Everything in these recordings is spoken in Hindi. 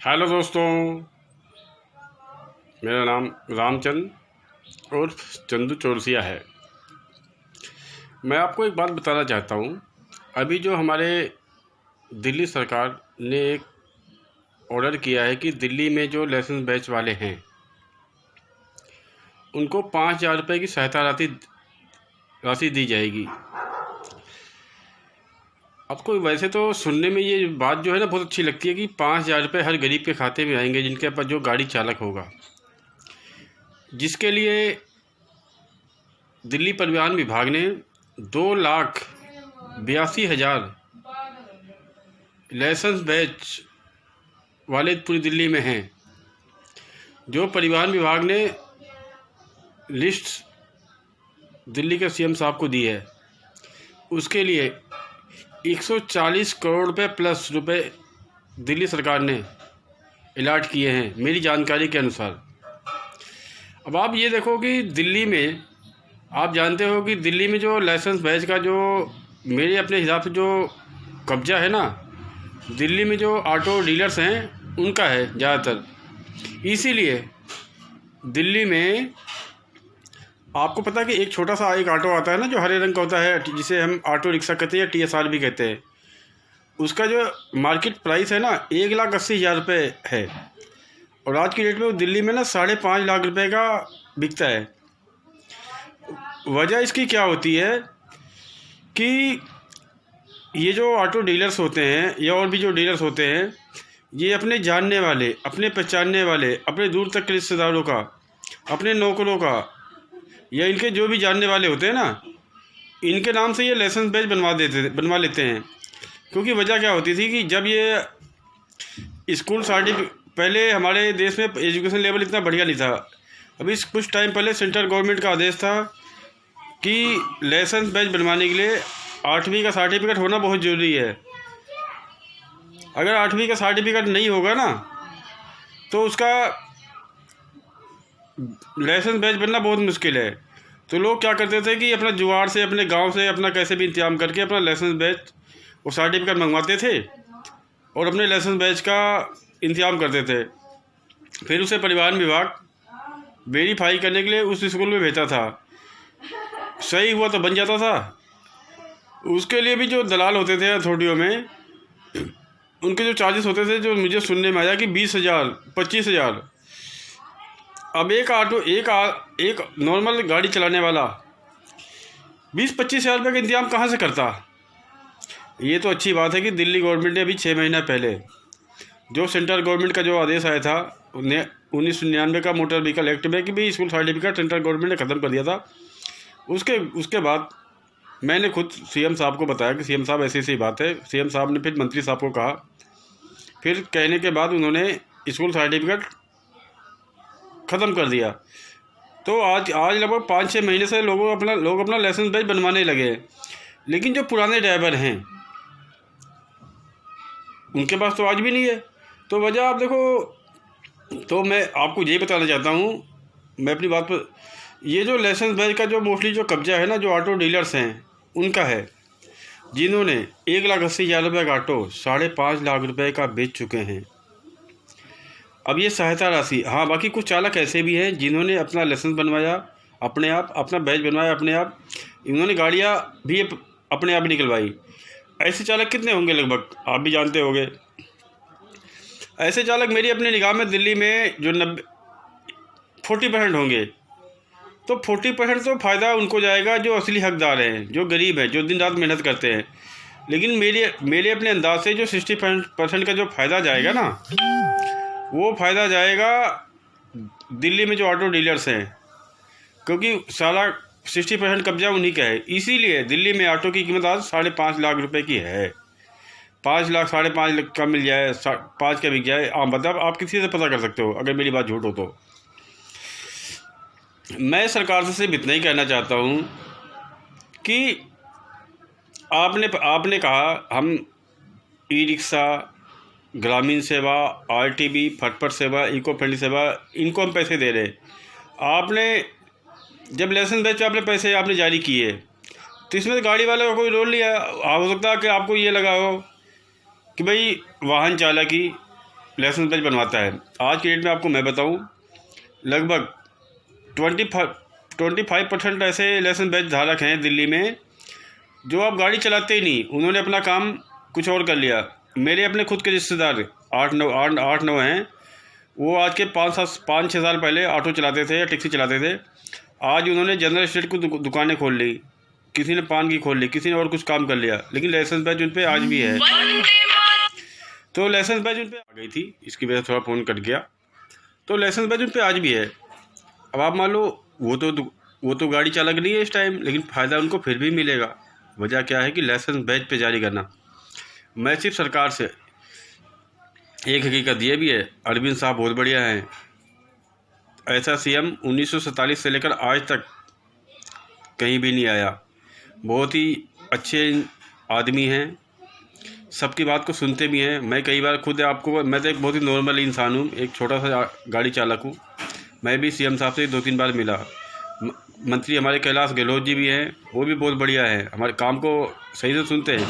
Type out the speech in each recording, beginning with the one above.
हेलो दोस्तों, मेरा नाम रामचंद्र उर्फ चंदू चौरसिया है। मैं आपको एक बात बताना चाहता हूँ। अभी जो हमारे दिल्ली सरकार ने एक ऑर्डर किया है कि दिल्ली में जो लाइसेंस बैच वाले हैं उनको 5,000 रुपये की सहायता राशि दी जाएगी। आपको वैसे तो सुनने में ये बात जो है ना बहुत अच्छी लगती है कि 5,000 रुपये हर गरीब के खाते में आएंगे जिनके पास जो गाड़ी चालक होगा, जिसके लिए दिल्ली परिवहन विभाग ने 2,82,000 लाइसेंस बैच वाले पूरी दिल्ली में हैं। जो परिवहन विभाग ने लिस्ट दिल्ली के सीएम साहब को दी है, उसके लिए 140 करोड़ रुपए प्लस रुपए दिल्ली सरकार ने अलॉट किए हैं, मेरी जानकारी के अनुसार। अब आप ये देखो कि दिल्ली में, आप जानते हो कि दिल्ली में जो लाइसेंस बैच का जो मेरे अपने हिसाब से जो कब्जा है ना, दिल्ली में जो ऑटो डीलर्स हैं उनका है ज़्यादातर। इसीलिए दिल्ली में आपको पता है कि एक छोटा सा एक ऑटो आता है ना जो हरे रंग का होता है, जिसे हम ऑटो रिक्शा कहते हैं या TSR भी कहते हैं। उसका जो मार्केट प्राइस है ना 1,80,000 रुपये है, और आज की डेट में वो दिल्ली में ना 5.5 लाख रुपए का बिकता है। वजह इसकी क्या होती है कि ये जो ऑटो डीलर्स होते हैं या और भी जो डीलर्स होते हैं, ये अपने जानने वाले, अपने पहचानने वाले, अपने दूर तक के रिश्तेदारों का, अपने नौकरों का, या इनके जो भी जानने वाले होते हैं ना, इनके नाम से ये लाइसेंस बैच बनवा लेते हैं। क्योंकि वजह क्या होती थी कि जब ये स्कूल सर्टिफिकेट, पहले हमारे देश में एजुकेशन लेवल इतना बढ़िया नहीं था। अभी कुछ टाइम पहले सेंट्रल गवर्नमेंट का आदेश था कि लाइसेंस बैच बनवाने के लिए 8वीं का सर्टिफिकेट होना बहुत ज़रूरी है। अगर 8वीं का सर्टिफिकेट नहीं होगा ना तो उसका लाइसेंस बैच बनना बहुत मुश्किल है। तो लोग क्या करते थे कि अपना जुगाड़ से, अपने गांव से, अपना कैसे भी इंतजाम करके अपना लाइसेंस बैच और सर्टिफिकेट मंगवाते थे और अपने लाइसेंस बैच का इंतजाम करते थे। फिर उसे परिवहन विभाग वेरीफाई करने के लिए उस स्कूल में भेजा था। सही हुआ तो बन जाता था। उसके लिए भी जो दलाल होते थे अथॉरिटियों में, उनके जो चार्जेस होते थे, जो मुझे सुनने में आया कि 20,000, 25,000। अब एक नॉर्मल गाड़ी चलाने वाला 20-25 हज़ार रुपये का इंतजाम कहाँ से करता। ये तो अच्छी बात है कि दिल्ली गवर्नमेंट ने अभी 6 महीना पहले जो सेंट्रल गवर्नमेंट का जो आदेश आया था 1999 का मोटर व्हीकल एक्ट में कि भाई स्कूल सर्टिफिकेट सेंट्रल गवर्नमेंट ने ख़त्म कर दिया था। उसके बाद मैंने खुद सीएम साहब को बताया कि सीएम साहब ऐसी ऐसी बात है। सीएम साहब ने फिर मंत्री साहब को कहा, फिर कहने के बाद उन्होंने स्कूल सर्टिफिकेट ख़त्म कर दिया। तो आज लगभग 5-6 महीने से लोग अपना लाइसेंस बैच बनवाने लगे हैं। लेकिन जो पुराने ड्राइवर हैं उनके पास तो आज भी नहीं है। तो वजह आप देखो, तो मैं आपको ये बताना चाहता हूँ, मैं अपनी बात पर, ये जो लाइसेंस बैच का जो मोस्टली जो कब्जा है ना, जो ऑटो डीलर्स हैं उनका है, जिन्होंने 1,80,000 रुपये का ऑटो 5.5 लाख रुपए का बेच चुके हैं। अब ये सहायता राशि, हाँ, बाकी कुछ चालक ऐसे भी हैं जिन्होंने अपना लाइसेंस बनवाया अपने आप, अपना बैच बनवाया अपने आप, इन्होंने गाड़ियाँ भी अपने आप निकलवाई। ऐसे चालक कितने होंगे, लगभग आप भी जानते होंगे। ऐसे चालक मेरी अपनी निगाह में दिल्ली में जो 40% होंगे। तो 40% तो फ़ायदा उनको जाएगा जो असली हकदार हैं, जो गरीब हैं, जो दिन रात मेहनत करते हैं। लेकिन मेरे अपने अंदाज से जो 60% का जो फ़ायदा जाएगा ना, वो फ़ायदा जाएगा दिल्ली में जो ऑटो डीलर्स हैं, क्योंकि सारा 60% कब्जा उन्हीं का है। इसीलिए दिल्ली में ऑटो की कीमत आज 5.5 लाख रुपए की है। 5 लाख, 5.5 लाख का मिल जाए, 5 का बिक जाए, मतलब आप किसी से पता कर सकते हो अगर मेरी बात झूठ हो तो। मैं सरकार से सिर्फ इतना ही कहना चाहता हूँ कि आपने कहा हम ई-रिक्शा, ग्रामीण सेवा, RTB, फटफट सेवा, इको फ्रेंडली सेवा, इनको हम पैसे दे रहे। आपने जब लाइसेंस बैच आपने पैसे आपने जारी किए तो इसमें गाड़ी वाले का कोई रोल नहीं है। हो सकता है कि आपको ये लगा हो कि भाई वाहन चालक ही लाइसेंस बैच बनवाता है। आज की डेट में आपको मैं बताऊं, लगभग 25% ऐसे लाइसेंस बैच धारक हैं दिल्ली में जो आप गाड़ी चलाते ही नहीं, उन्होंने अपना काम कुछ और कर लिया। मेरे अपने खुद के रिश्तेदार 8-9 हैं, वो आज के 5-6 साल पहले ऑटो चलाते थे या टैक्सी चलाते थे। आज उन्होंने जनरल स्टेट की दुकानें खोल ली, किसी ने पान की खोल ली, किसी ने और कुछ काम कर लिया, लेकिन लाइसेंस बैच उन पर आज भी है। तो लाइसेंस बैच उन पर आ गई थी, इसकी वजह से थोड़ा फ़ोन कट गया। तो लाइसेंस बैच उन पर आज भी है। अब आप मान लो वो तो गाड़ी चालक नहीं है इस टाइम, लेकिन फ़ायदा उनको फिर भी मिलेगा। वजह क्या है कि लाइसेंस बैच पे जारी करना। मैं सिर्फ सरकार से एक हकीकत ये भी है, अरविंद साहब बहुत बढ़िया हैं। ऐसा सीएम 1947 से लेकर आज तक कहीं भी नहीं आया। बहुत ही अच्छे आदमी हैं, सबकी बात को सुनते भी हैं। मैं कई बार खुद मैं तो एक बहुत ही नॉर्मल इंसान हूँ, एक छोटा सा गाड़ी चालक हूँ। मैं भी सीएम साहब से 2-3 बार मिला। मंत्री हमारे कैलाश गहलोत जी भी हैं, वो भी बहुत बढ़िया है, हमारे काम को सही से सुनते हैं।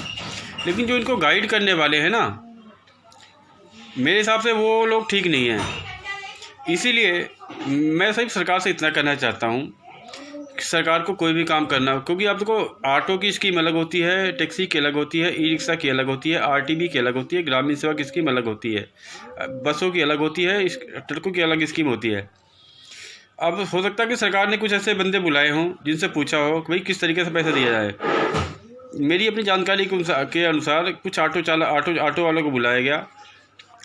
लेकिन जो इनको गाइड करने वाले हैं ना, मेरे हिसाब से वो लोग ठीक नहीं हैं। इसीलिए मैं सिर्फ सरकार से इतना कहना चाहता हूँ कि सरकार को कोई भी काम करना, क्योंकि आप देखो ऑटो की स्कीम अलग होती है, टैक्सी की अलग होती है, ई रिक्शा की अलग होती है, आरटीबी की अलग होती है, ग्रामीण सेवा की स्कीम अलग होती है, बसों की अलग होती है, ट्रकों की अलग स्कीम होती है। अब हो सकता है कि सरकार ने कुछ ऐसे बंदे बुलाए हों जिनसे पूछा हो कि भाई किस तरीके से पैसा दिया जाए। मेरी अपनी जानकारी के अनुसार कुछ ऑटो वालों को बुलाया गया,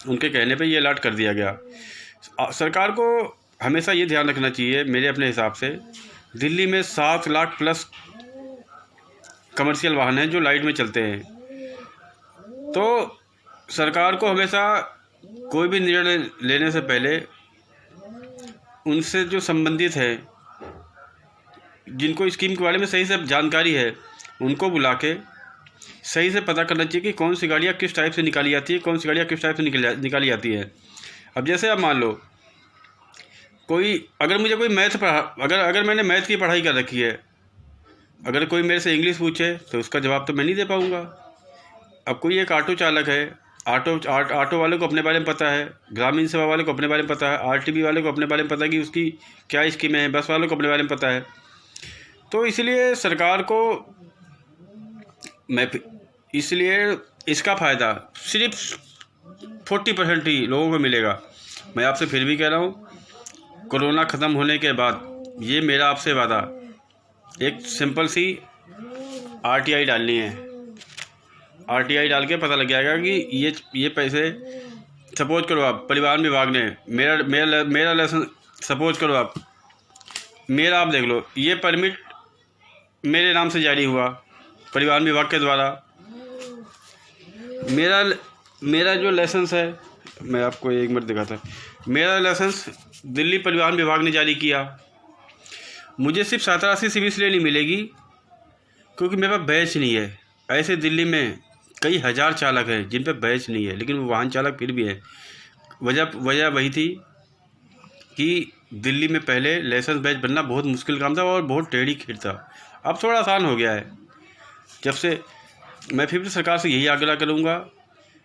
उनके कहने पे ये अलर्ट कर दिया गया। सरकार को हमेशा ये ध्यान रखना चाहिए, मेरे अपने हिसाब से दिल्ली में 7 लाख प्लस कमर्शियल वाहन हैं जो लाइट में चलते हैं। तो सरकार को हमेशा कोई भी निर्णय लेने से पहले उनसे जो संबंधित है, जिनको स्कीम के बारे में सही से जानकारी है, उनको बुला के सही से पता करना चाहिए कि कौन सी गाड़ियाँ किस टाइप से निकाली जाती है, कौन सी गाड़ियाँ किस टाइप से निकाली जाती है। अब जैसे आप मान लो अगर मुझे कोई अगर मैंने मैथ की पढ़ाई कर रखी है, अगर कोई मेरे से इंग्लिश पूछे तो उसका जवाब तो मैं नहीं दे पाऊँगा। अब कोई एक ऑटो चालक है, ऑटो वाले को अपने बारे में पता है, ग्रामीण सेवा वाले को अपने बारे में पता है, आरटीबी वाले को अपने बारे में पता है कि उसकी क्या स्कीमें हैं, बस वालों को अपने बारे में पता है। तो इसलिए सरकार को इसलिए इसका फ़ायदा सिर्फ 40% ही लोगों को मिलेगा। मैं आपसे फिर भी कह रहा हूँ, कोरोना ख़त्म होने के बाद ये मेरा आपसे वादा, एक सिंपल सी आरटीआई डालनी है। आरटीआई डाल के पता लग जाएगा कि ये पैसे, सपोज करो आप परिवहन विभाग ने मेरा लाइसेंस, सपोज करो आप देख लो, ये परमिट मेरे नाम से जारी हुआ परिवहन विभाग के द्वारा। मेरा जो लाइसेंस है, मैं आपको 1 मिनट दिखाता हूँ। मेरा लाइसेंस दिल्ली परिवहन विभाग ने जारी किया। मुझे सिर्फ 1780 सीबीएस नहीं मिलेगी क्योंकि मेरे पास बैच नहीं है। ऐसे दिल्ली में कई हज़ार चालक हैं जिन पे बैच नहीं है, लेकिन वो वाहन चालक फिर भी हैं। वजह वही थी कि दिल्ली में पहले लाइसेंस बैच बनना बहुत मुश्किल काम था और बहुत टेढ़ी खीर था। अब थोड़ा आसान हो गया है। जब से मैं फिर भी सरकार से यही आग्रह करूँगा,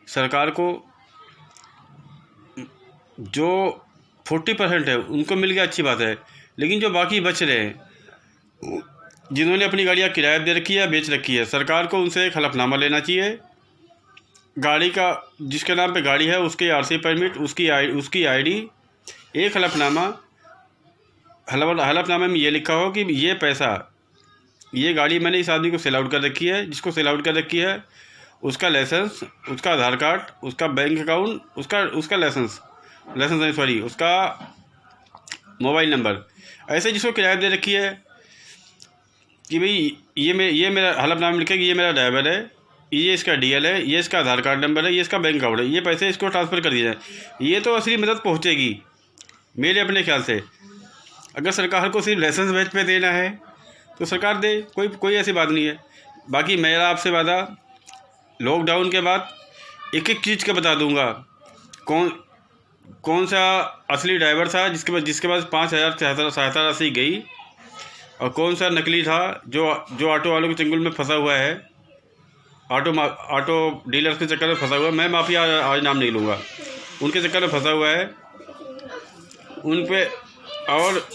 सरकार को जो 40% है उनको मिल गया अच्छी बात है, लेकिन जो बाकी बच रहे हैं, जिन्होंने अपनी गाड़ियाँ किराए दे रखी है, बेच रखी है, सरकार को उनसे एक हलफनामा लेना चाहिए। गाड़ी का जिसके नाम पे गाड़ी है उसके आरसी परमिट, उसकी आईडी, एक हलफनामे में ये लिखा हो कि ये पैसा, ये गाड़ी मैंने इस आदमी को सेल आउट कर रखी है, जिसको सेल आउट कर रखी है उसका लाइसेंस, उसका आधार कार्ड, उसका बैंक अकाउंट, उसका लाइसेंस नहीं सॉरी उसका मोबाइल नंबर, ऐसे जिसको किराया दे रखी है कि भाई ये मेरा हलफनामा में लिखा कि ये मेरा ड्राइवर है, ये इसका डीएल है, ये इसका आधार कार्ड नंबर है, ये इसका बैंक अकाउंट है, ये पैसे इसको ट्रांसफ़र कर दिया जाए। ये तो असली मदद पहुँचेगी मेरे अपने ख्याल से। अगर सरकार को सिर्फ लाइसेंस बैच पे देना है तो सरकार दे, कोई ऐसी बात नहीं है। बाकी मेरा आपसे वादा, लॉकडाउन के बाद एक चीज़ का बता दूंगा, कौन सा असली ड्राइवर था जिसके पास 5000 सहायता राशि गई, और कौन सा नकली था जो ऑटो वालों के चंगुल में फंसा हुआ है, ऑटो डीलर्स के चक्कर में फंसा हुआ है। मैं माफिया आज नाम नहीं लूँगा, उनके चक्कर में फंसा हुआ है। उन पे और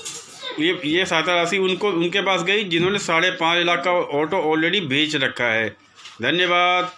ये सहायता राशि उनके पास गई जिन्होंने 5.5 लाख का ऑटो ऑलरेडी बेच रखा है। धन्यवाद।